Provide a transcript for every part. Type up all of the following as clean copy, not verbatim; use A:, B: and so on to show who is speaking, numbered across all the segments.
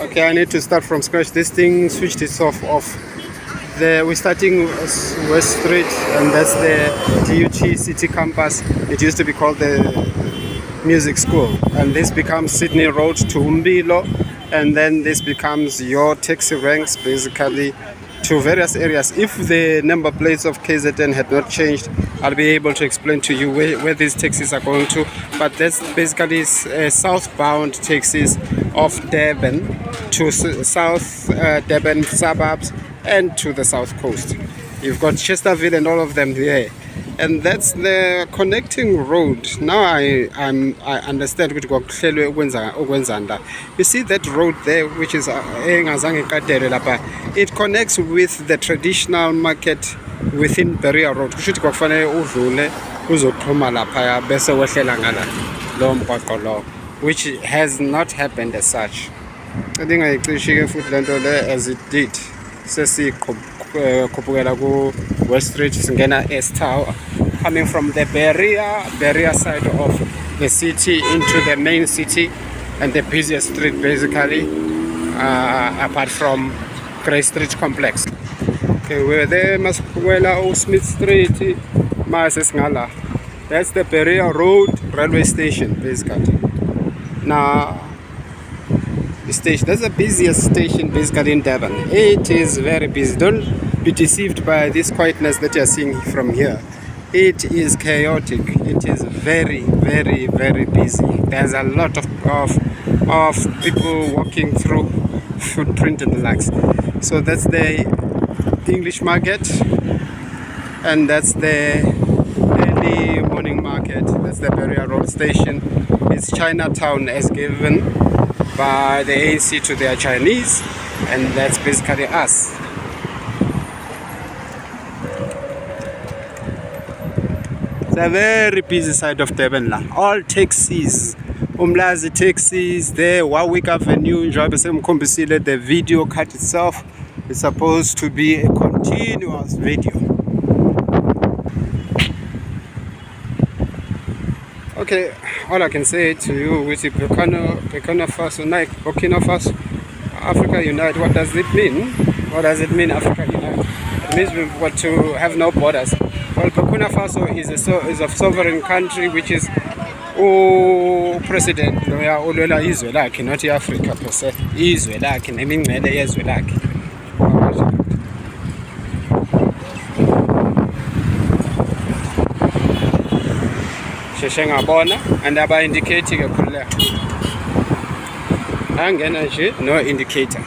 A: Okay, I need to start from scratch. This thing switched it off. We're starting West Street, and that's the DUT City Campus. It used to be called the Music School, and this becomes Sydney Road to Umbilo, and then this becomes your taxi ranks basically to various areas. If the number plates of KZN had not changed, I'll be able to explain to you where these taxis are going to, but that's basically southbound taxis of Durban to South Durban suburbs and to the south coast. You've got Chesterville and all of them there, and that's the connecting road. Now I understand what you see that road there, which is it connects with the traditional market within Berea Road, which has not happened as such. I think I appreciate food as it did. West Street Singena S Tower, coming from the Berea side of the city into the main city and the busiest street basically, apart from Grey Street complex. Okay, we're there, Maskwela Smith Street, Masesngala. That's the Berea Road railway station basically. Now that's the busiest station basically in Durban. It is very busy. Don't be deceived by this quietness that you're seeing from here. It is chaotic. It is very, very, very busy. There's a lot of people walking through, footprint and the likes. So that's the English market, and that's the early morning market. That's the Berea Road station. It's Chinatown as given by the ANC to their Chinese, and that's basically us. It's a very busy side of Durban. All taxis, Umlazi taxis, there, Warwick Avenue, the video cut itself is supposed to be a continuous video. Okay, all I can say to you with Burkina Faso, Africa Unite, what does it mean? What does it mean, Africa Unite? It means what, to have no borders. Well, Burkina Faso is a sovereign country which is president not Africa per se, and by indicating a cooler. No indicator.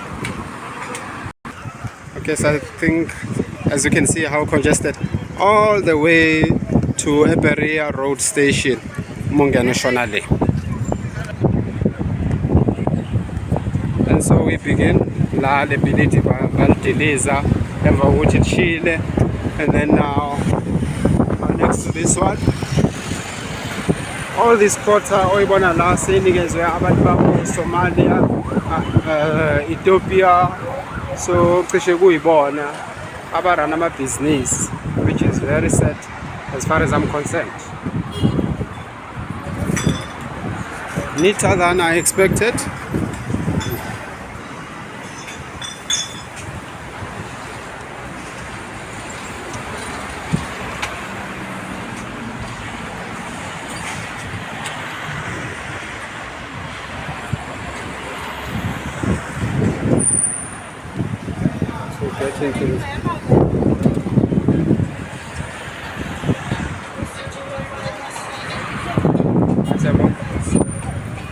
A: Okay, so I think, as you can see, how congested all the way to Berea Road station, Mungano Shonale. And so we begin La Lebility Valdeleza, Everwood Chile, and then now next to this one. All this quarter, Oibona La Senegal, Somalia, Ethiopia, so Kisheguibona, Abaranama business, which is very sad as far as I'm concerned. Neater than I expected.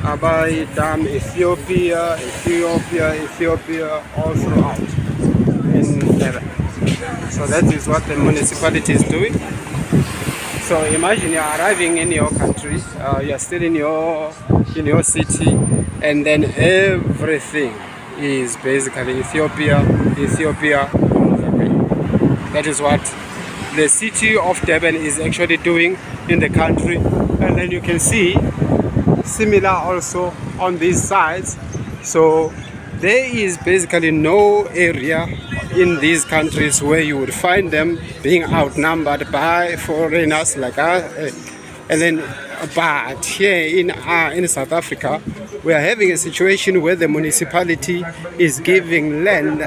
A: Abai Dam, Ethiopia, all throughout in Durban. So that is what the municipality is doing. So imagine you're arriving in your country, you're still in your city, and then everything is basically Ethiopia all over the way. That is what the city of Durban is actually doing in the country, and then you can see similar also on these sides. So there is basically no area in these countries where you would find them being outnumbered by foreigners like us. And then, but here in South Africa, we are having a situation where the municipality is giving land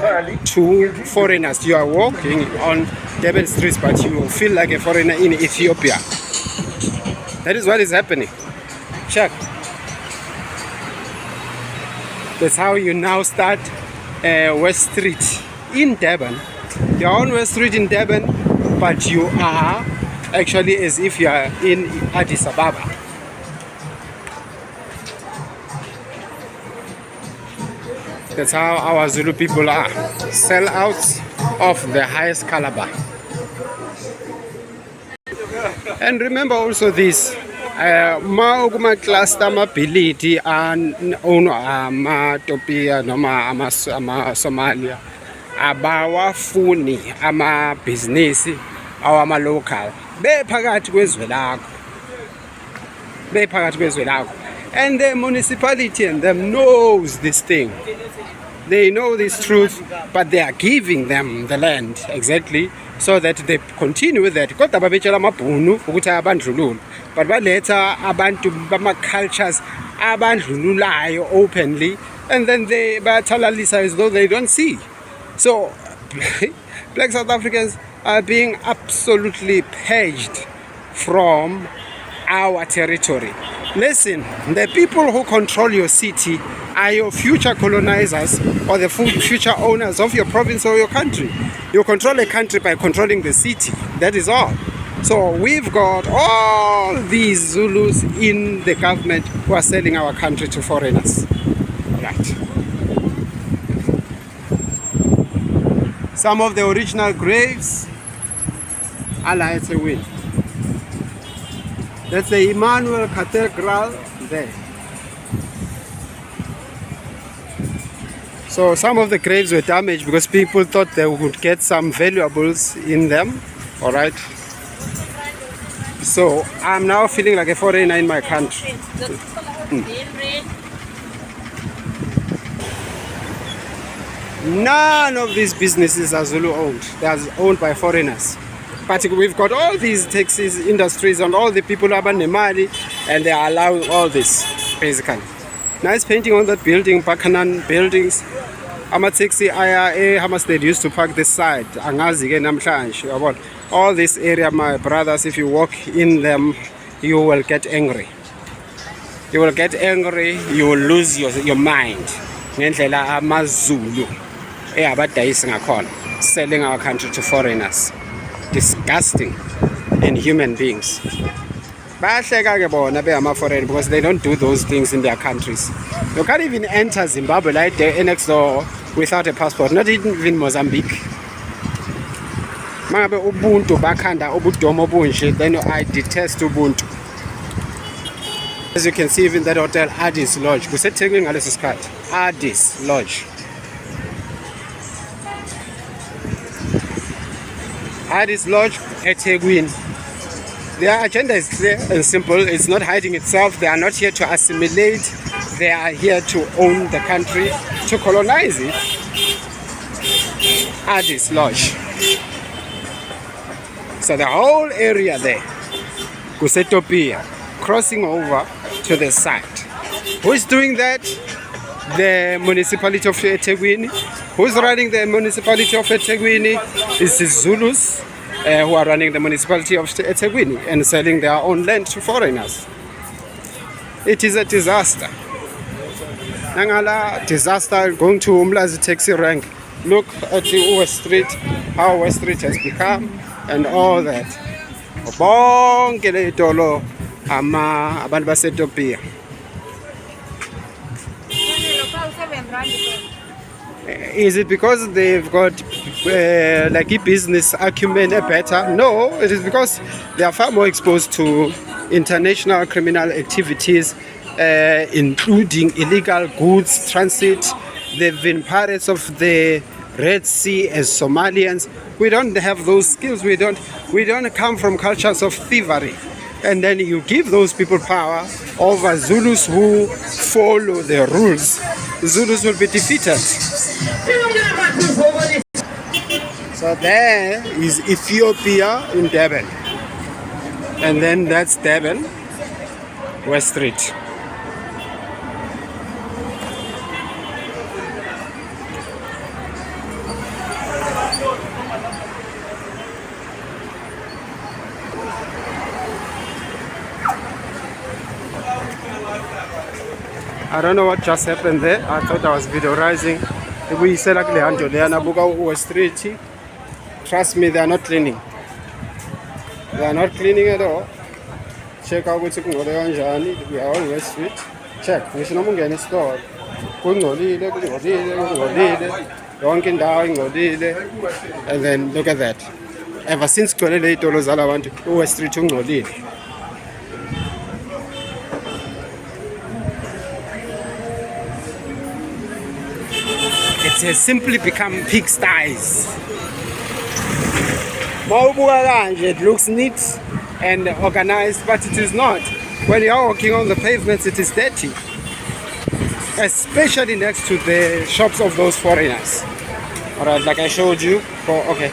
A: to foreigners. You are walking on Durban streets, but you feel like a foreigner in Ethiopia. That is what is happening. Check. That's how you now start West Street in Durban. You're on West Street in Durban, but you are actually as if you are in Addis Ababa. That's how our Zulu people are. Sellouts of the highest caliber. And remember also this. Ma cluster ability and Ethiopia noma Somalia abawafuni ama business awama local bephakathi kwezwe lakho and the municipality and them knows this thing. They know this truth, but they are giving them the land exactly so that they continue with that. Kodwa babetshela amabhunu ukuthi abandlulule, but baletha abantu bama cultures abandlululayo openly, and then they bathalalisa as though they don't see. So black South Africans are being absolutely purged from our territory. Listen, the people who control your city are your future colonizers or the future owners of your province or your country. You control a country by controlling the city. That is all. So we've got all these Zulus in the government who are selling our country to foreigners. Right. Some of the original graves are like a win. That's the Emmanuel Cathedral there. So some of the graves were damaged because people thought they would get some valuables in them. All right. So I'm now feeling like a foreigner in my country. None of these businesses are Zulu owned. They are owned by foreigners. But we've got all these taxis, industries, and all the people who have money, and they are allowing all this, basically. Nice painting on that building, Bakanan buildings. Ama-taxi IRA, how much they used to park this side. All this area, my brothers, if you walk in them, you will get angry. You will get angry, you will lose your mind. Ngendlela amaZulu abadayisi ngakhona, selling our country to foreigners. Disgusting, inhuman beings. Bayahleka ke bona be-ama-foreign because they don't do those things in their countries. You can't even enter Zimbabwe like the next door without a passport, not even Mozambique. Mangabe ubuntu bakhanda ubudomo obunje, then I detest ubuntu. As you can see, even that hotel, Addis Lodge, kuseThekwini ngaleso sikhathi, Addis Lodge. Addis Lodge eThekwini. Their agenda is clear and simple. It's not hiding itself. They are not here to assimilate. They are here to own the country, to colonize it. Addis Lodge. So the whole area there, kuseTopia, crossing over to the side. Who is doing that? The municipality of eThekwini. Who's running the municipality of eThekwini? It's the Zulus who are running the municipality of eThekwini and selling their own land to foreigners. It is a disaster. Nangala disaster going to Umlazi taxi rank. Look at the West Street, how West Street has become, and all that. Bonke le itolo abantu baseTopia. Is it because they've got like a business acumen better? No, it is because they are far more exposed to international criminal activities, including illegal goods transit. They've been pirates of the Red Sea as Somalians. We don't have those skills. We don't come from cultures of thievery. And then you give those people power over Zulus who follow the rules. Zulus will be defeated. So there is Ethiopia in Durban. And then that's Durban, West Street. I don't know what just happened there. I thought I was videoizing. We said like West Street. Trust me, they are not cleaning. They are not cleaning at all. Check out what's going on. We are on West Street. Check. We should not get in store. And then look at that. Ever since $28 all I want to West Street ungcolile. It has simply become pigsties. It looks neat and organized, but it is not. When you are walking on the pavements, it is dirty, especially next to the shops of those foreigners. Alright, like I showed you. Okay.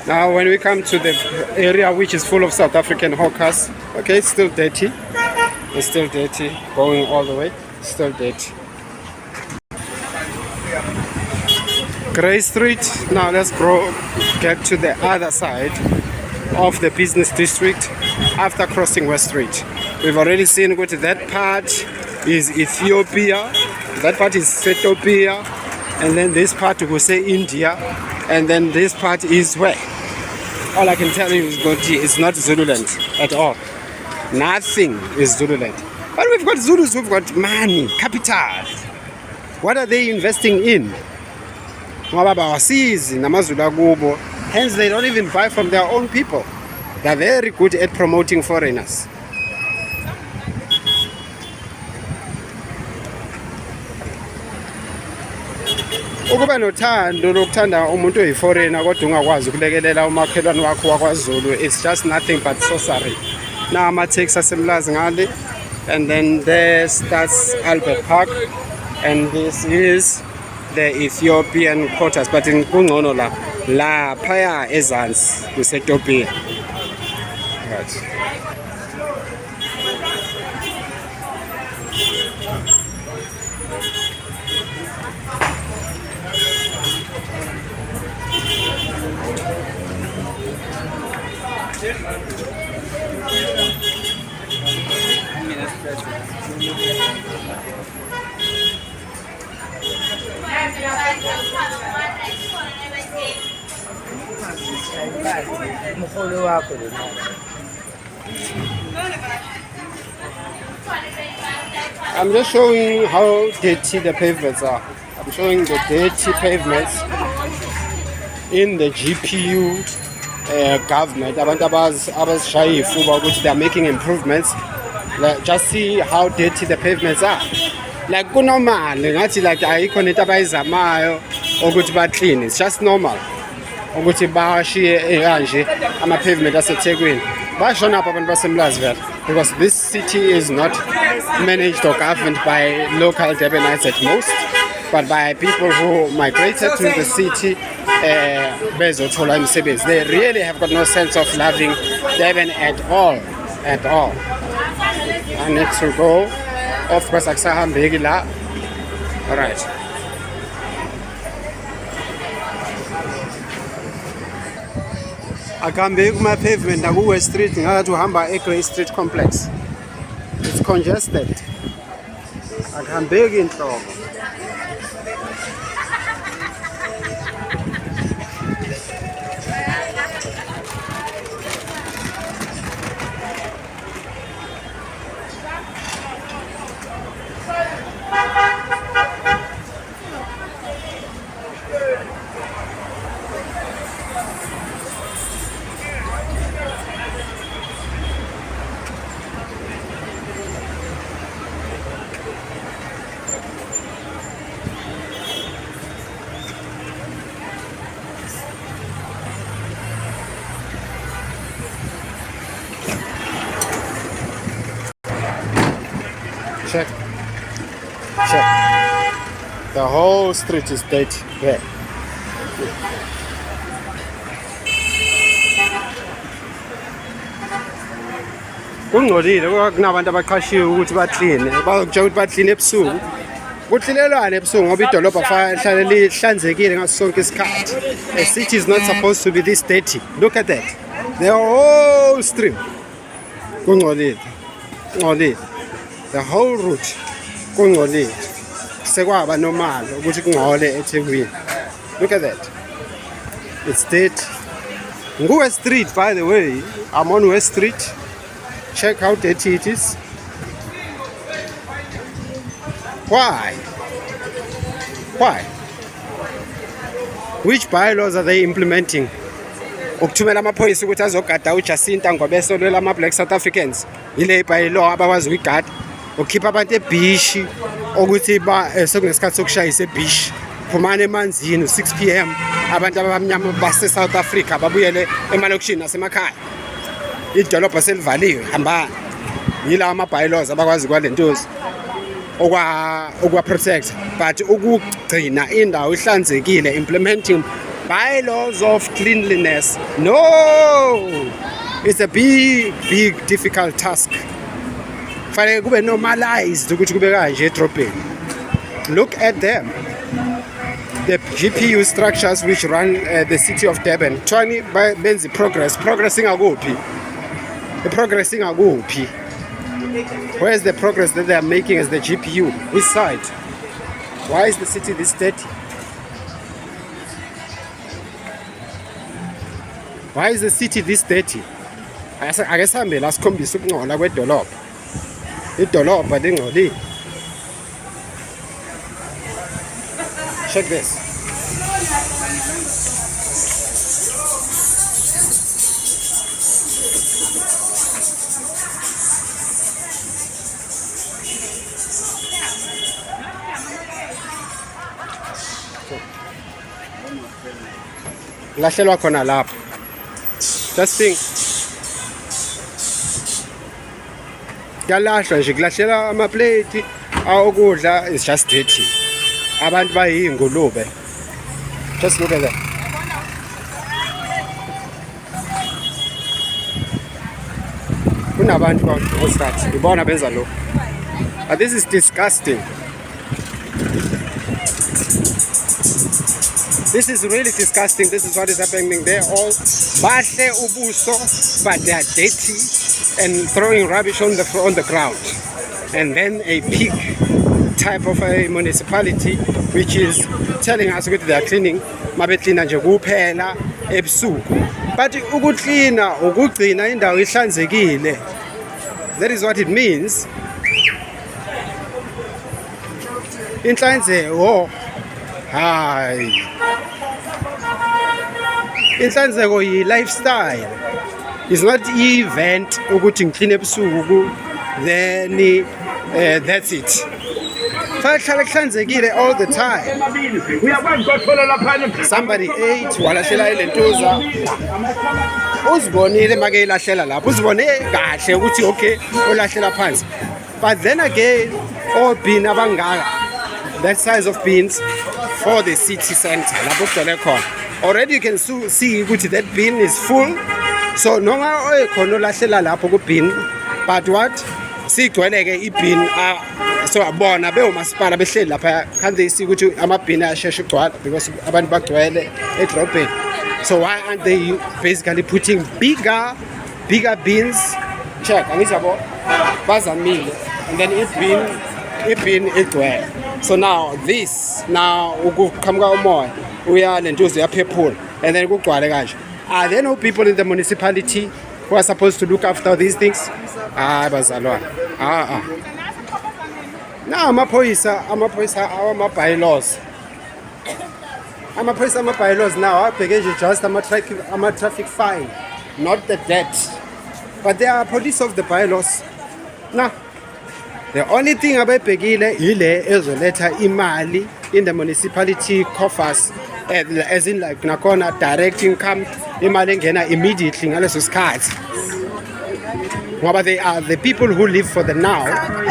A: Now when we come to the area which is full of South African hawkers, okay, it's still dirty. It's still dirty. Going all the way, still dirty. Grey Street. Now let's get to the other side of the business district after crossing West Street. We've already seen that part is Ethiopia, that part is Ethiopia, and then this part we say India, and then this part is where? All I can tell you is it's not Zululand at all. Nothing is Zululand. But we've got Zulus who've got money, capital. What are they investing in? Hence they don't even buy from their own people. They're very good at promoting foreigners. Ukuba nothando lokuthanda umuntu oyiforeigner kodwa ungakwazi ukulekelela umakhelwane wakho wakwaZulu, it's just nothing but sorcery. Now ama-taxi asemlazi ngale, and then there starts Albert Park, and this is the Ethiopian quarters, but in kungcono la phaya ezansi kuseTopia. Right. I'm just showing how dirty the pavements are. I'm showing the dirty pavements in the GPU government. They are making improvements. Like, just see how dirty the pavements are. Like normal, like I connect by clean. It's just normal. I'm a pavement that's a takeaway. Because this city is not managed or governed by local Debonites at most, but by people who migrated to the city. They really have got no sense of loving Devon at all. At all. I need to go. Of course, alright. I can make my pavement na West Street to hamba Grey Street complex. It's congested. I can beg in trouble. Check. The whole street is dirty there. Kungcolile kunabantu abaqashiwe ukuthi baclean, bazokutsho ukuthi baclean ebusuku. Kuhlelelwane ebusuku ngoba idolobha hlale lihlanzekile ngaso sonke isikhathi. A city is not supposed to be this dirty. Look at that. The whole street. Kungcolile. the whole route kungcolile sekwaba normal ukuthi kungcole eThekwini. Look at that, it's dirty. West Street, by the way, I'm on West Street. Check how dirty it is. Why? Which bylaws are they implementing? Ukuthumela amaphoyisa ukuthi azogada uJacinta ngoba esolwela ama-Black South Africans. Ile bylaw abakwazi ukuyigada. Ukhipha abantu eBhishi ukuthi sekunesikhathi sokushayisa eBhishi. Phumana emanzini 6 PM abantu abamnyama base South Africa babuyele emalokishini nasemakhaya. Idolobha selivaliwe hambani. Yila ama-bylaws abakwazi kwalentozi okwa protect, but ukugcina indawo ihlanzekile, implementing bylaws of cleanliness. No, it's a big difficult task. Fanele kube normalized ukuthi kube kanje edrobheni. Look at them, the GPU structures which run the city of Durban. Trying benzi progressing akuphi. The progressing akuphi. Where's the progress that they are making as the GPU? Which side? Why is the city this dirty? Why is the city this dirty? Ake sihambe la sikhombisa ukungcola kwedolobha. Idolobha lingcolile. Check this. Lahlelwa khona lapho. Just think. Kuyalahlwa nje kulahlela amaplate awokudla is just dirty. Abantu bayingulube. Just look at that. Kunabantu bastart. Ngibona benza lo. This is disgusting. This is really disgusting. This is what is happening. They're all bahle ubuso, but they are dirty and throwing rubbish on the ground. And then a pig type of a municipality which is telling us that they are cleaning. Mabetlina nje kuphela ebusuku. But ukucleana, ukugcina indawo ihlanzekile. That is what it means. Inhlanzeko, hayi. Inhlanzeko yi lifestyle. It's not event ukuthi ngiclean ebusuku then that's it. Fanele kuhlanzekile all the time. Somebody ate walahlela ilentuza. Uzibonile make ilahlela lapho. Uzibone kahle ukuthi okay olahlela phansi. But then again, all bin abangaka, that size of bins for the city center lapho kugcwele khona. Already you can see ukuthi that bin is full. So noma oyekhona olahlela lapho ku bin, but what? Sigcweleke ibin so abona beomasipala behleli lapha, can't they see ukuthi amabhini asheshe ugcwala because abantu bagcwele edrobheni. So why aren't they basically putting bigger bins? Check, angizabo bazamile, and then ibin igcwele. So now this ukuqhamuka umoya uya lentuzo yaphephula and then kugcwale kanje. Are there no people in the municipality who are supposed to look after these things? Bazalwane. Now amaphoyisa bylaws. Amaphoyisa bylaws now abheke nje just ama-traffic fine, not the debt. But they are police of the bylaws. Now the only thing ababhekile ile ezoletha imali in the municipality coffers, as in like nakhona direct income, imali engena immediately ngaleso sikhathi. Ngoba they are the people who live for the now,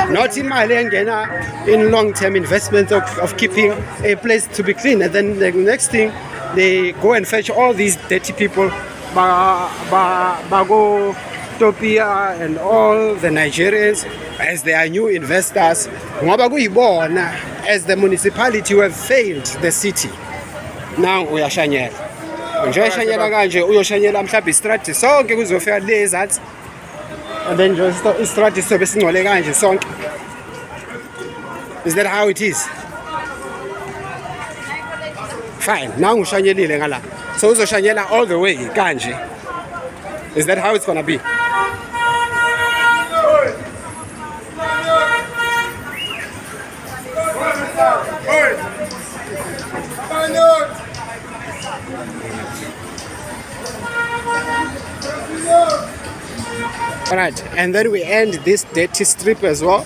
A: not imali engena in long-term investments of keeping a place to be clean. And then the next thing, they go and fetch all these dirty people, Bago, Topia and all the Nigerians as they are new investors. Ngoba kuyibona as the municipality who have failed the city. Now uyashanyela. Nje uyashanyela kanje uyoshanyela mhlawumbe istrati sonke kuzofika lezatsi. And then just istrati sobe singcole kanje sonke. Is that how it is? Fine. Now ushanyelile ngala. So uzoshanyela all the way kanje. Is that how it's gonna be? Alright, and then we end this dirty strip as well.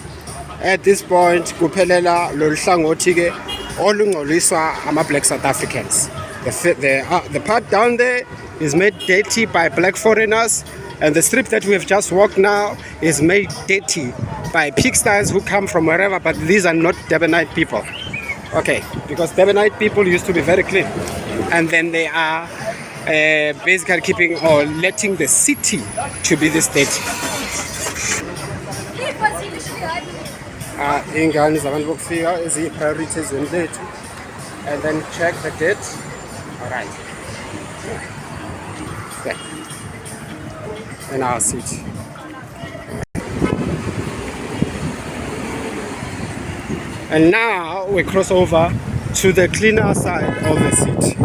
A: At this point, kuphelela lolu hlangothi ke olungcoliswa ama-black South Africans. The part down there is made dirty by black foreigners, and the strip that we have just walked now is made dirty by pigsties who come from wherever, but these are not Durbanite people. Okay, because Durbanite people used to be very clean, and then they are basically keeping or letting the city to be this dirty. Ingane zabantu bokufika eziyi-priority ezweni lethu, and then check the date. All right. Okay. In our city. And now we cross over to the cleaner side of the city.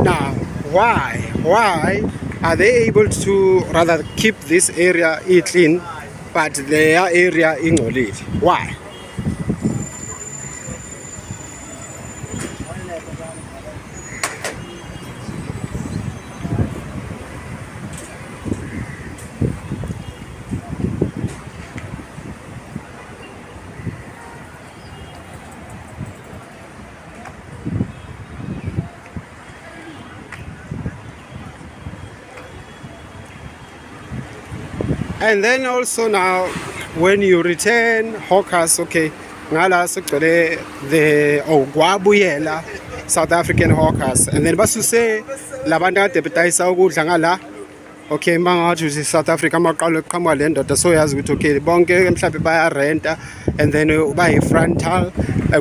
A: Now, why are they able to rather keep this area clean, but their area ingcolile? Why? And then also now, when you return hawkers, okay, ngala sekugcwele the gwabuyela South African hawkers, and then basuse labantu ade bedayisa ukudla ngala, okay, mangathi uthi South Africa amaqala eqhamuka le ndoda so yazi ukuthi okay bonke mhlawumbe bayarenta, and then bayi frontal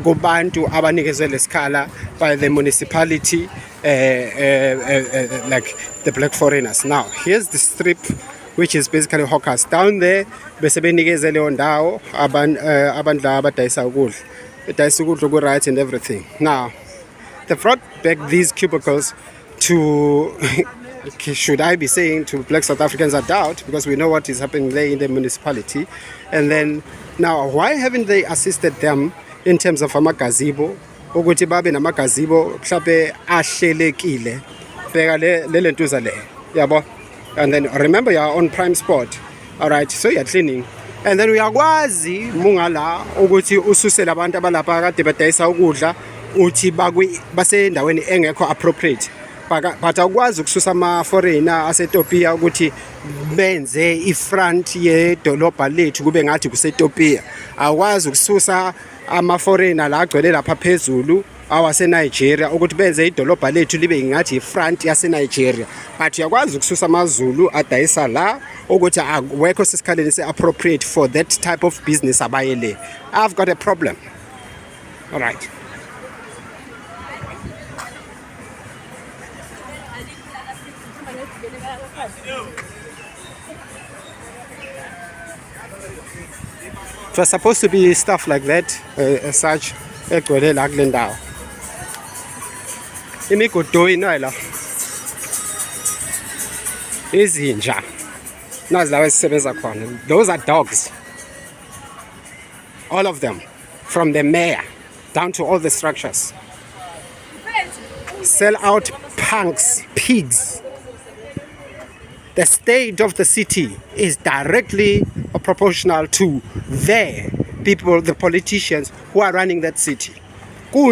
A: kubantu abanikezwe lesikhala by the municipality, like the black foreigners. Now here's the strip, which is basically hawkers down there. Bese benikeze leyo ndawo abantu laba abadayisa ukudla, bedayisa ukudla oku-right and everything. Now they brought back these cubicles to should I be saying to black South Africans, I doubt, because we know what is happening there in the municipality. And then now, why haven't they assisted them in terms of amagazebo? Ukuthi babe namagazebo mhlawumbe ahlelekile, bheka le ntuza le, yabo. And then remember, you're on prime spot. All right, so you're cleaning. And then uyakwazi mungala ukuthi ususe labantu abalapha kade bedayisa ukudla uthi basendaweni engekho appropriate. But awukwazi ukususa ama-foreigner aseTopia ukuthi benze ifront yedolobha lethu kube ngathi kuseTopia. Awukwazi ukususa ama-foreigner la agcwele lapha phezulu awase-Nigeria ukuthi benze idolobha lethu libe ngathi ifront yase-Nigeria. But uyakwazi ukususa amaZulu adayisa la ukuthi awekho sesikhaleni se-appropriate for that type of business abayele. I've got a problem. All right. It was supposed to be stuff like that, as such, egcwele la kule ndawo. Imigodo inala. Izinja. Nazi lawa esisebenza khona. Those are dogs. All of them, from the mayor down to all the structures. Sell out punks, pigs. The state of the city is directly proportional to the people, the politicians who are running that city. So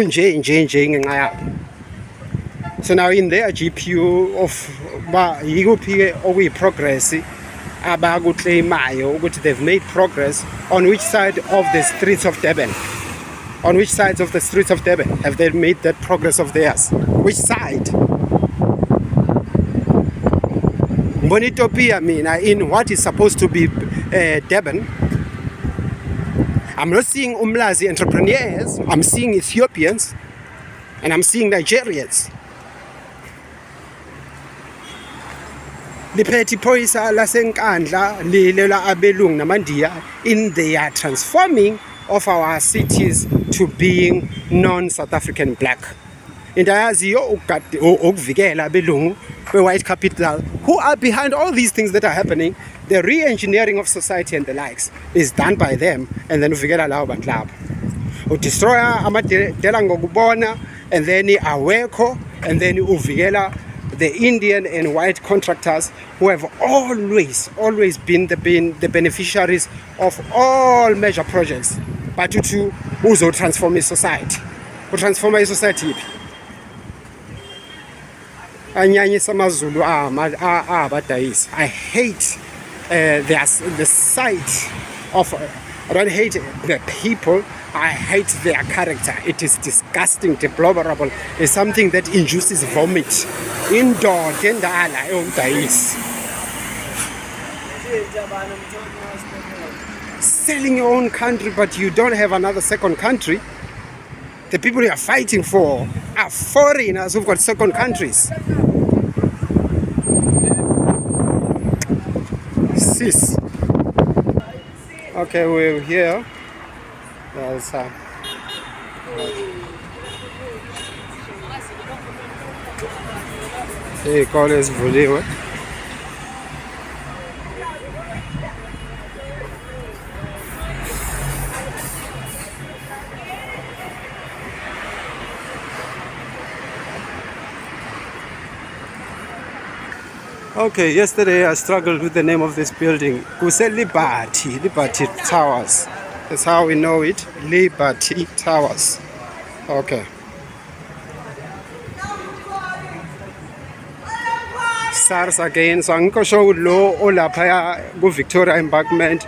A: now in their GPU of progress, they've made progress on which side of the streets of Durban? On which sides of the streets of Durban have they made that progress of theirs? Which side? Bonitopia in what is supposed to be Durban. I'm not seeing Umlazi entrepreneurs, I'm seeing Ethiopians, and I'm seeing Nigerians. Liphethi phoyisa lasenkandla lilela abelungu namandiya in they are transforming of our cities to being non-South African black. Indayaziyo ukuvikela abelungu white capital who are behind all these things that are happening. The re-engineering of society and the likes is done by them, and then uvikela lawo bantu labo. Udestroya amadela ngokubona, and then awekho, and then uvikela the Indian and white contractors who have always been the beneficiaries of all major projects. But to uzo transform a society. Transform a society. I hate the sight of, I don't hate the people, I hate their character. It is disgusting, deplorable. It's something that induces vomit. Selling your own country, but you don't have another second country. The people you are fighting for are foreigners who've got second countries. Sis. Okay, we're here. There's iy'kole ezivuliwe. Okay, yesterday I struggled with the name of this building. Kuse Liberty Towers. That's how we know it, Liberty Towers. Okay. SARS again, so angikho sure lo olapha ku Victoria Embankment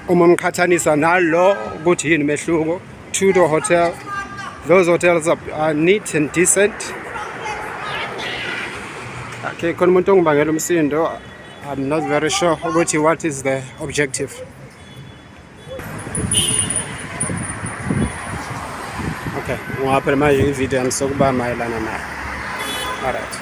A: umamqhathanisa nalo ukuthi yini mehluko. Tudor Hotel, those hotels are neat and decent. Okay, khona umuntu ongibangela umsindo. I'm not very sure ukuthi what is the objective. Okay, ngapha manje ivideo ngisokuba mayelana nayo. All right.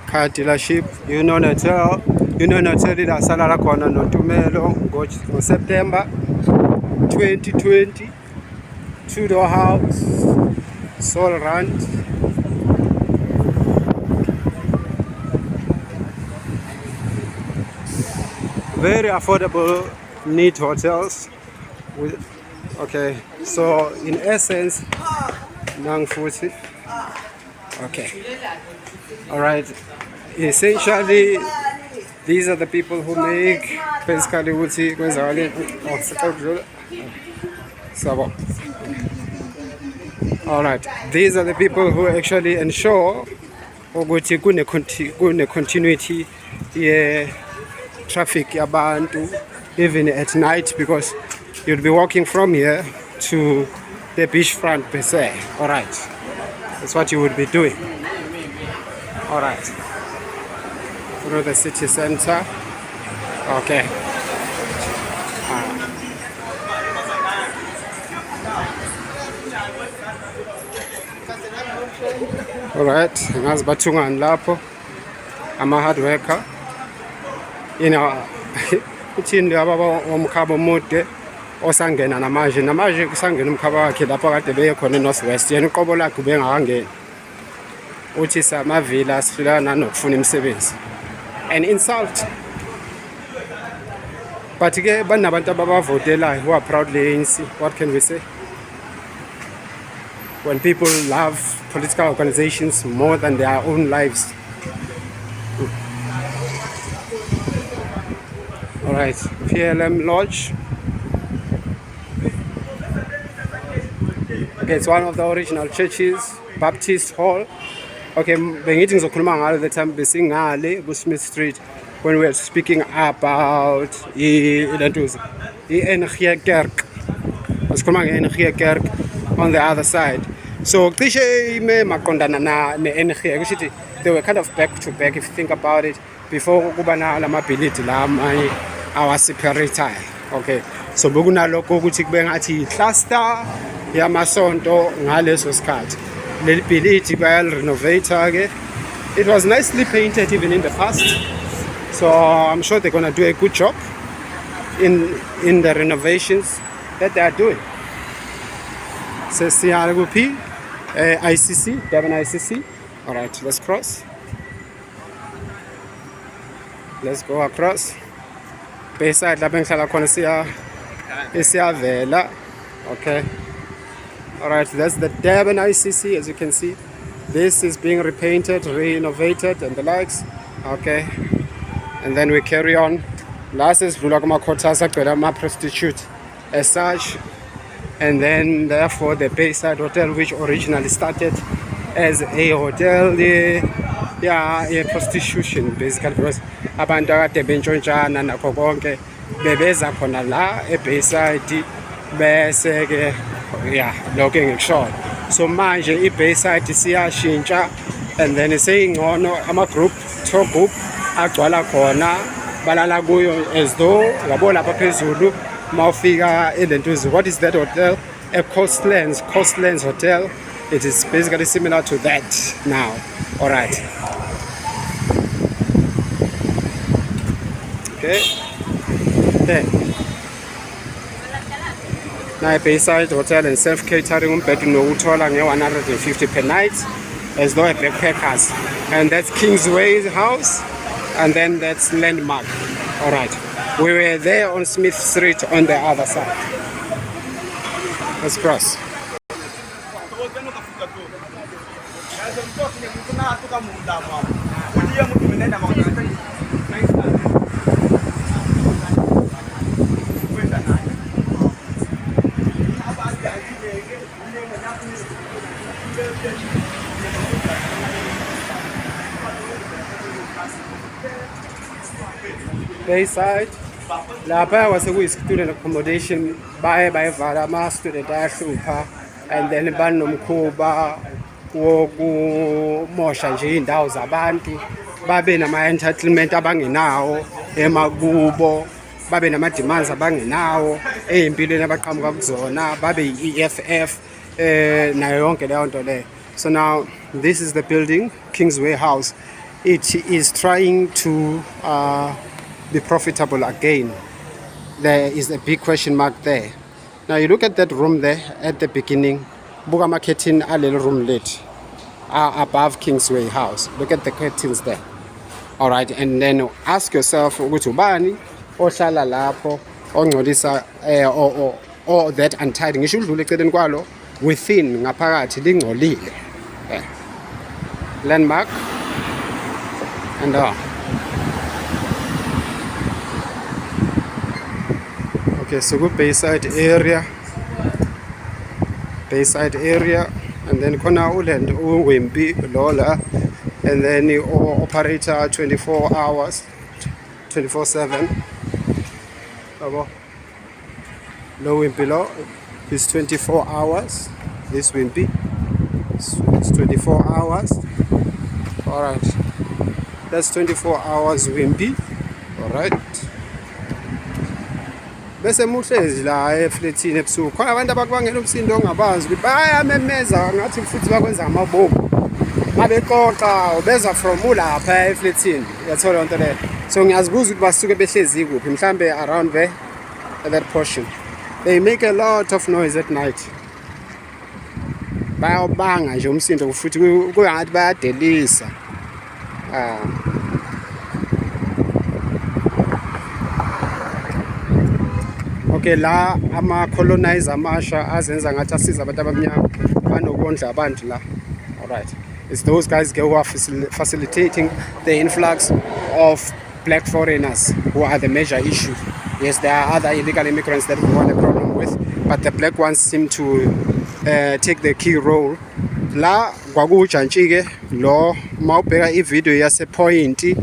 A: Car dealership, Union Hotel la salala khona noTumelo ngo-September 2020. Tudor House, Solrand. Very affordable, neat hotels. Okay, so in essence, nang futhi. Okay. All right. Essentially, these are the people who make basically ukuthi kwenzakale sabo. All right. These are the people who actually ensure ukuthi kune continuity traffic yabantu even at night, because you'll be walking from here to the beachfront per se. All right. That's what you would be doing. All right. Through the city center. Okay. All right. Ngazi bathungani lapho ama hard worker. Uthini ababa omkhaba omude osangena namanje kusangena umkhaba wakhe lapho kade beye khona eNorth West. Yena uqobo lakhe ubengakangeni. Uthi samavila sifilana nokufuna imisebenzi. An insult. But ke banabantu ababavotelayo who are proudly ANC. What can we say? When people love political organizations more than their own lives. All right, PLM Lodge. Okay, it's one of the original churches, Baptist Hall. Okay, bengithi ngizokhuluma ngalo the time besingale ku Smith Street when we were speaking about ilentuza iNG Kerk. Asikhuluma ngeNG Kerk on the other side. So cishe ime maqondana na neNG kushithi they were kind of back to back if you think about it before kuba na lamabhilidi la amanye awaseparator. Okay, so bekunalokho ukuthi kube ngathi cluster yamasonto ngaleso sikhathi. Leli bhilidi bayalirenovate ke. It was nicely painted even in the past, so I'm sure they're gonna do a good job in the renovations that they are doing. Sesiyale kuphi ICC, Durban ICC. All right, let's cross. Let's go across. Bayside lapha engihlala khona siyavela. Okay. All right, that's the Durban ICC, as you can see. This is being repainted, renovated, and the likes. Okay, and then we carry on. Last is Vula prostitute as such, and then therefore the Bayside Hotel, which originally started as a hotel, a prostitution basically, because abantu akade bentshontshana nakho konke bebeza khona la eBayside bese ke lokho engikushoyo. So manje iBayside siyashintsha, and then seyingcono ama-group tour group agcwala khona balala kuyo as though yabo lapha phezulu mawufika elentuzi. What is that hotel? A Coastlands Hotel. It is basically similar to that now. All right. Okay. Then now Bayside Hotel and self-catering umbhede unokuthola nge-150 per night as though a backpackers, and that's Kingsway House, and then that's Landmark. All right, we were there on Smith Street on the other side. Let's cross. Bayside lapha kwasekuyi-student accommodation, baye bayivala ama-student ayahlupha, and then banomkhuba wokumosha nje iy'ndawo zabantu, babe nama-entitlement abangenawo emakubo, babe nama-demands abangenawo ey'mpilweni abaqhamuka kuzona, babe yi-EFF nayo yonke leyo nto leyo. So now this is the building, Kingsway House. It is trying to be profitable again. There is a big question mark there. Now you look at that room there at the beginning, buka ama-curtain alelo room lit above Kingsway House. Look at the curtains there. All right, and then ask yourself ukuthi ubani ohlala lapho ongcolisa or that untidy. Ngisho udlule eceleni kwalo within ngaphakathi lingcolile. Landmark and okay, so good Bayside area, and then khona uland uWimpi Lola, and then the operator 24 hours, 24/7. Low Wimpy Law is 24 hours. This Wimpy, it's 24 hours. All right, that's 24 hours Wimpy. All right. Bese muhlezi la eflatini ebusuku khona abantu abakubangela umsindo ongabazi ukuthi bayamemeza ngathi futhi bakwenza amabomu babexoxa ubeza from ulapha eflatini, yathola lento leyo. So ngiyazibuza ukuthi basuke behlezi kuphi, mhlambe around there at that portion. They make a lot of noise at night, bayawubanga nje umsindo futhi kuyangathi bayadelisa. Okay, la ama-colonizer amasha azenza ngathi asiza abantu abamnyama banokondla abantu la. All right, it's those guys who are facilitating the influx of black foreigners who are the major issue. Yes, there are other illegal immigrants that we want a problem with, but the black ones seem to take the key role. La kwakujantshi-ke lo mawubheka ivideo yasePoint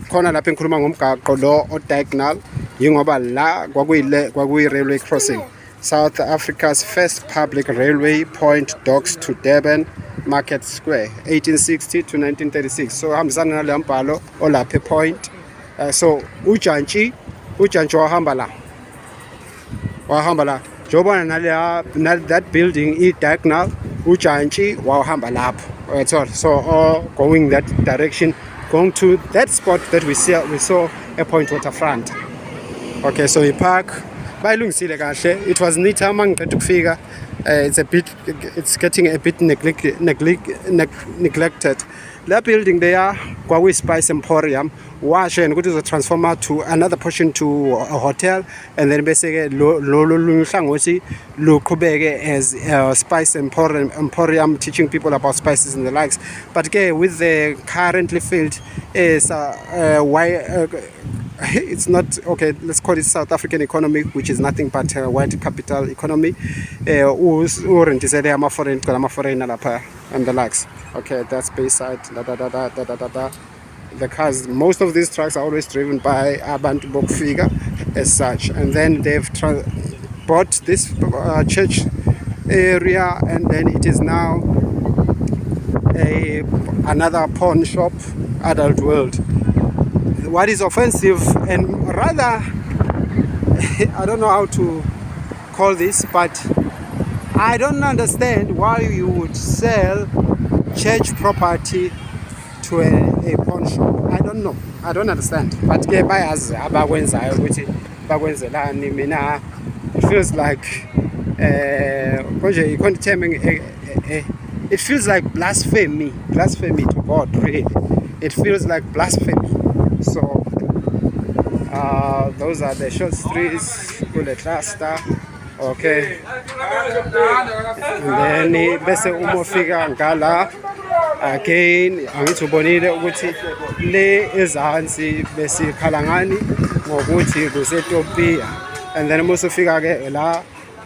A: khona lapha engikhuluma ngomgaqo lo o-diagonal, yingoba la kwakuyi-railway crossing, South Africa's first public railway, Point Docks to Durban Market Square, 1860 to 1936. So hambisana nale mbhalo olapha ePoint. So ujantshi ujantshi wahamba la njengobona naleya that building i-diagonal ujantshi wahamba lapho. That's all. So all going that direction, going to that spot that we saw a Point Waterfront. Okay, so we park. Bayilungisile kahle. It was neater mangiqeda ukufika. It's getting a bit neglected. That building there, Kwawi Spice Emporium, was and go to the transformer to another portion to a hotel, and then basically Lukubege as Spice Emporium, teaching people about spices and the likes. But okay, with the currently filled is it's not okay, let's call it South African economy, which is nothing but white capital economy, and the likes. Okay, that's Bayside. The cars, most of these trucks are always driven by Abantu Bokfiga as such, and then they've bought this church area, and then it is now another pawn shop, Adult World. What is offensive and rather I don't know how to call this, but I don't understand why you would sell church property to a pawn shop. I don't know. I don't understand. But it feels like it feels like blasphemy to God, really. It feels like blasphemy. So those are the short streets, Bullet Cluster. Okay, and then bese umofika ngala again angithubonile ukuthi le ezansi besikhala ngani ngokuthi kuseTopia, and then musofika ke la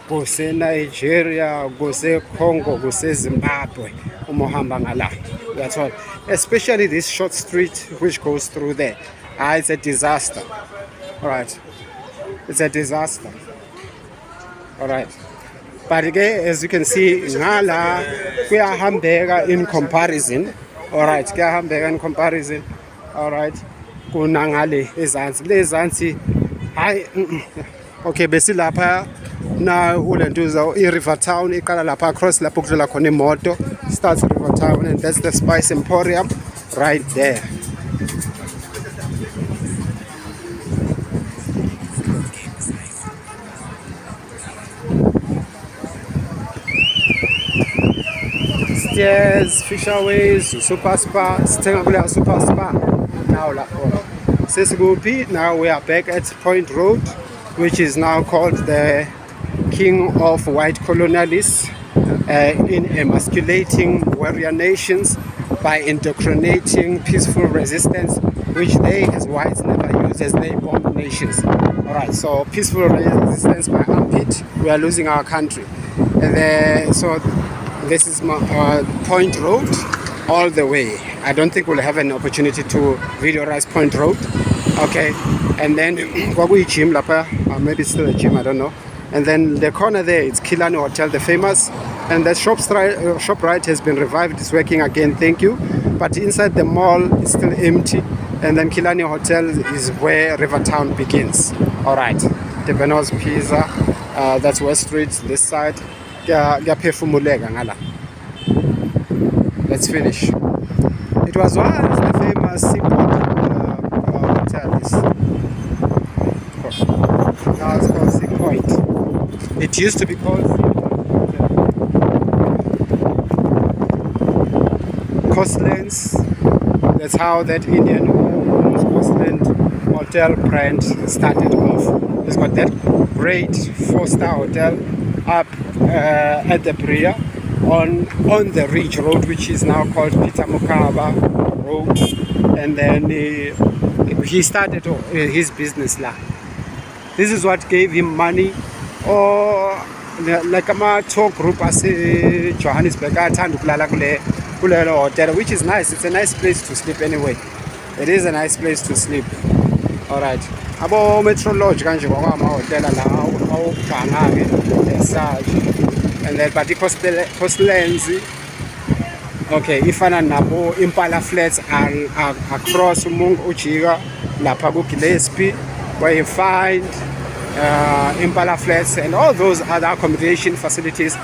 A: kuse Nigeria, kuse Congo, kuse Zimbabwe umohamba ngala. That's all. Especially this short street which goes through there. It's a disaster. All right, it's a disaster. All right, but again, as you can see, ngala kuyahambeka in comparison. All right, kuyahambeka in comparison. All right, kunangale ezansi le ezansi hayi okay bese lapha na ulentuza i-River Town iqala lapha across lapho kudlula khona imoto, starts River Town, and that's the Spice Emporium right there. Stairs, Fisherways, Super Spa, Stengakuleya Super Spa. Now now we are back at Point Road, which is now called the King of White Colonialists, in emasculating warrior nations by indoctrinating peaceful resistance, which they as whites never use as they bomb nations. Alright, so peaceful resistance by armpit, we are losing our country. And so this is my Point Road all the way. I don't think we'll have an opportunity to videorize Point Road. Okay, and then gym lapa, maybe it's still a gym, I don't know. And then the corner there, it's Kilani Hotel, the famous, and that ShopRite has been revived. It's working again, thank you. But inside the mall is still empty, and then Kilani Hotel is where Rivertown begins. All right, the Benos Pizza, that's West Street, this side. Let's finish. It was once the famous Seaport hotel. Now it's called Sea Point. It used to be called Coastlands. That's how that Indian Coastland hotel brand started off. It's got that great 4-star hotel up at the Bria on the Ridge Road, which is now called Peter Mokaba Road. And then he started his business lah. This is what gave him money. Or like a tour group as Johannesburg, which is nice. It's a nice place to sleep anyway. It is a nice place to sleep. All right. Abo Metro Lodge kanje kwa hotel la and then but Coastlands, okay, ifana nabo Impala Flats are across Mungu Uchiga lapha ku Gillespie, where you find Impala flats and all those other accommodation facilities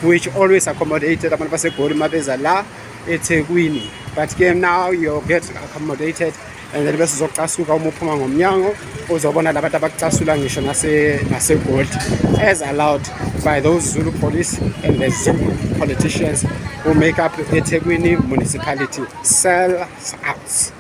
A: which always accommodated abantu baseGoli mabeza la eThekwini. But again, now you get accommodated and then bese uzocasuka uma uphuma ngomnyango uzobona labantu abakucasula ngisho naseGoli, as allowed by those Zulu police and the Zulu politicians who make up the eThekwini municipality. Sell out.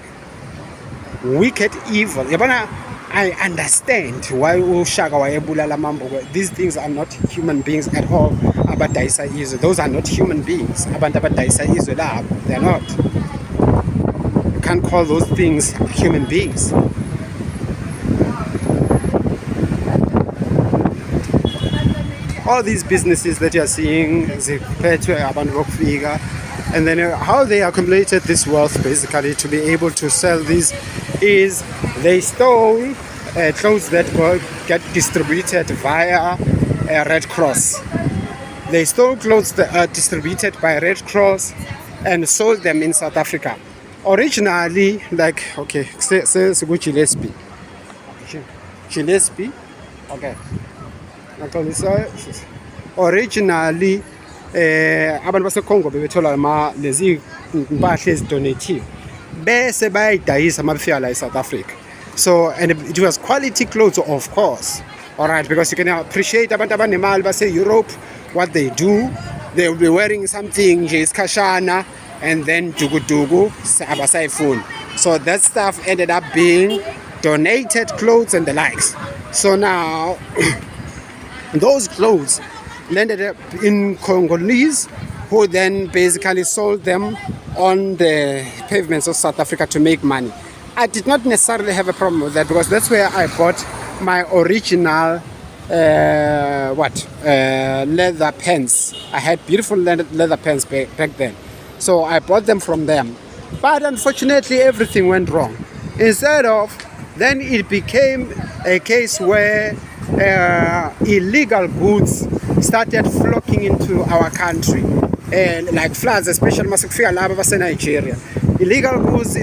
A: Wicked evil. Yabona, I understand why uShaka wayebulala Mambo. These things are not human beings at all. Abadayisa izwe. Those are not human beings. Abantu abadayisa izwe labo. They are not. You can't call those things human beings. All these businesses that you are seeing, and then how they accumulated this wealth basically to be able to sell these is they stole clothes that get distributed via Red Cross. They stole clothes that are distributed by Red Cross and sold them in South Africa. Originally, like, okay, say Gillespie. Gillespie, okay. Originally, abantu baseCongo bebethola lezi mpahla ezidonathiwe bese bayidayisa mabefika la eSouth Africa. So, and it was quality clothes, of course. All right, because you can appreciate abantu abanemali base Europe, what they do. They will be wearing something nje isikhashana and then dugu abasayifuni. So that stuff ended up being donated clothes and the likes. So now those clothes landed up in Congolese, who then basically sold them on the pavements of South Africa to make money. I did not necessarily have a problem with that because that's where I bought my original leather pants. I had beautiful leather pants back then. So I bought them from them. But unfortunately, everything went wrong. Instead of, then it became a case where illegal goods started flocking into our country, like floods, especially masikufika laba base Nigeria. Illegal goods.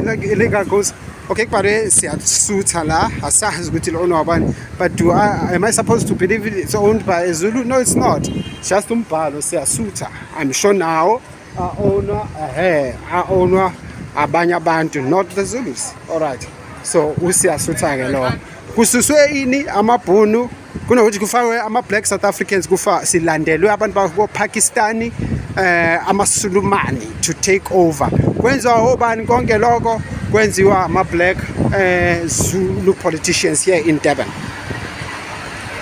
A: Okay, siyasutha la asazi ukuthi lo wabani, but am I supposed to believe it's owned by a Zulu? No, it's not. Just umbhalo siyasutha. I'm sure now owner abanye abantu, not the Zulus. All right. So usiyasutha ke lo. Kususwe ini amabhunu kunokuthi kufakwe ama-black South Africans silandelwe abantu bako-Pakistani amaSulumani to take over. Kwenziwa obani konke lokho kwenziwa ama-black Zulu politicians here in Durban.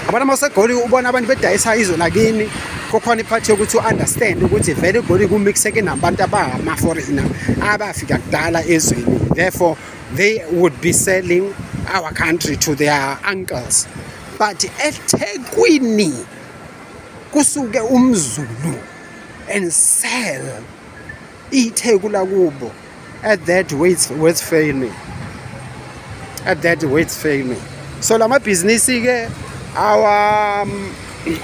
A: Abantu maseGoli ubona abantu bedayisa izwe lakini kokhona iphathi yokuthi u-understand ukuthi vele eGoli kumixeke nabantu abama-foreigner abafika kudala ezweni. Therefore, they would be selling our country to their uncles. But eThekwini kusuke umZulu and sell itheku lakubo. At that words fail me. So lama business ke our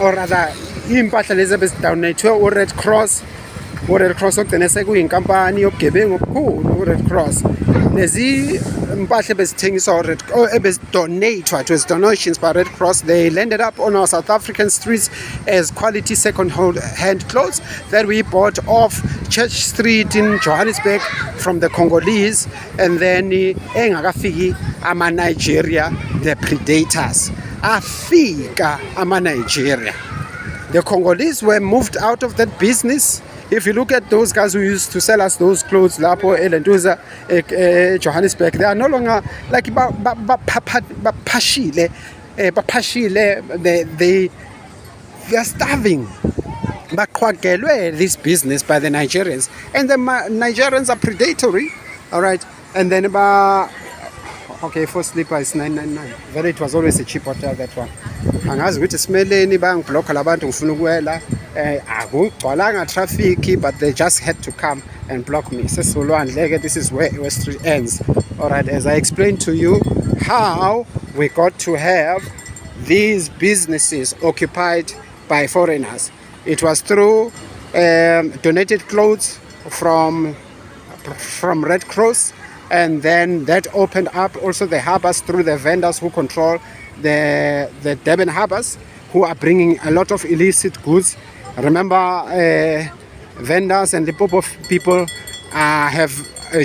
A: or rather impahla lezi besidonate u-Red Cross. U-Red Cross ogcine sekuyinkampani yobugebengu obukhulu u-Red Cross. Lezi mpahla bezithengiswa ebezidonatwa to donations by Red Cross, they landed up on our South African streets as quality second-hand clothes that we bought off Church Street in Johannesburg from the Congolese, and then engakafiki ama-Nigeria, the predators. Afika ama-Nigeria. The Congolese were moved out of that business. If you look at those guys who used to sell us those clothes, Lapo, Elenduza, Johannesburg, they are no longer like they are starving. This business by the Nigerians, and the Nigerians are predatory. All right, and then okay, for sleeper is 999. Very, it was always a cheap hotel, that one. Angazi ukuthi simeleni bangibhlokha labantu ngifuna ukuwela akugcwalanga traffic, but they just had to come and block me. Sesolwandle, this is where West Street ends. All right, as I explained to you how we got to have these businesses occupied by foreigners. It was through donated clothes from Red Cross and then that opened up also the harbors through the vendors who control the Durban harbors, who are bringing a lot of illicit goods. Remember, vendors and Limpopo people have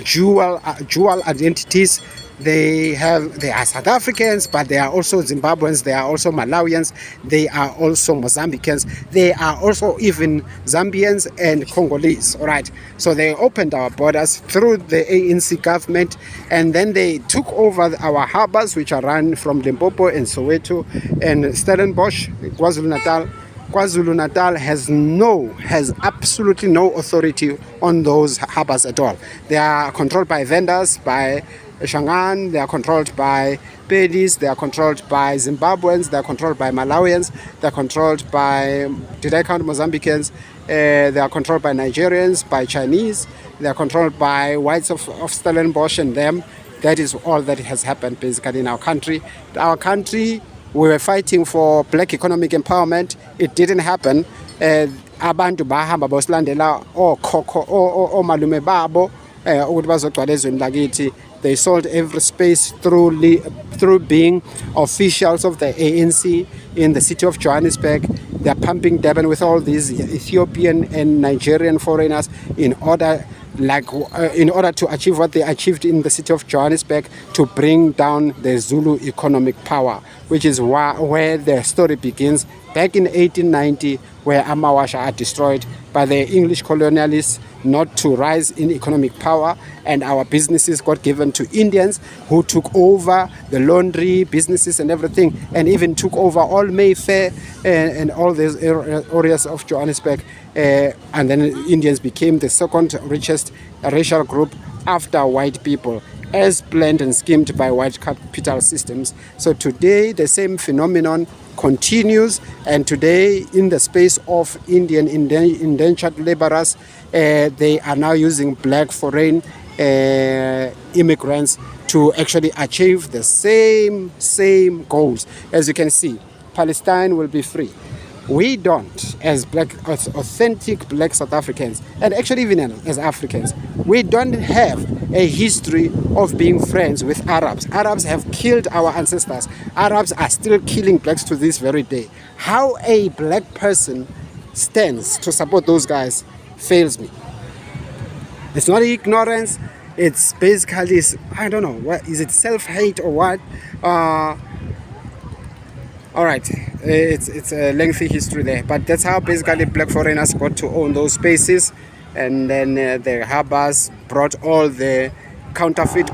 A: dual identities. They are South Africans, but they are also Zimbabweans, they are also Malawians, they are also Mozambicans, they are also even Zambians and Congolese. All right, so they opened our borders through the ANC government, and then they took over our harbors, which are run from Limpopo and Soweto and Stellenbosch, KwaZulu-Natal. KwaZulu-Natal has absolutely no authority on those harbors at all. They are controlled by vendors, by Shangaan, they are controlled by Pedis, they are controlled by Zimbabweans, they are controlled by Malawians, they are controlled by, did I count Mozambicans? They are controlled by Nigerians, by Chinese, they are controlled by whites of Stellenbosch and them. That is all that has happened basically in our country. Our country, we were fighting for black economic empowerment. It didn't happen. Abantu bahamba bosilandela okhokho omalume babo ukuthi bazogcwala ezweni lakithi. They sold every space through being officials of the ANC in the city of Johannesburg. They are pumping Durban with all these Ethiopian and Nigerian foreigners in order to achieve what they achieved in the city of Johannesburg, to bring down the Zulu economic power, which is where the story begins back in 1890, where Amawasha are destroyed by the English colonialists not to rise in economic power, and our businesses got given to Indians, who took over the laundry businesses and everything, and even took over all Mayfair and all these areas of Johannesburg. And then Indians became the second richest racial group after white people, as planned and schemed by white capital systems. So today the same phenomenon continues, and today in the space of Indian indentured laborers, they are now using black foreign immigrants to actually achieve the same goals. As you can see, Palestine will be free. We don't, as authentic black South Africans, and actually even as Africans, we don't have a history of being friends with Arabs. Arabs have killed our ancestors. Arabs are still killing blacks to this very day. How a black person stands to support those guys fails me. It's not ignorance, it's basically, I don't know, what is it, self-hate or what? All right, it's a lengthy history there, but that's how basically black foreigners got to own those spaces, and then the harbors brought all the counterfeit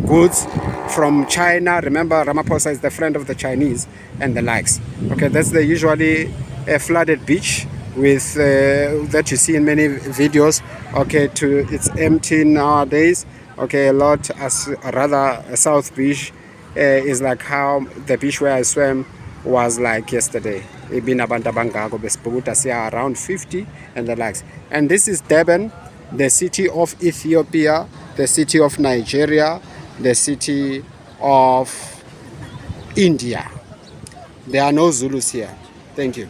A: goods from China. Remember, Ramaphosa is the friend of the Chinese and the likes. Okay, that's the usually flooded beach with that you see in many videos. Okay, it's empty nowadays. Okay, a lot as rather South Beach is like how the beach where I swam was like yesterday. Around 50 and the likes. And this is Durban, the city of Ethiopia, the city of Nigeria, the city of India. There are no Zulus here. Thank you.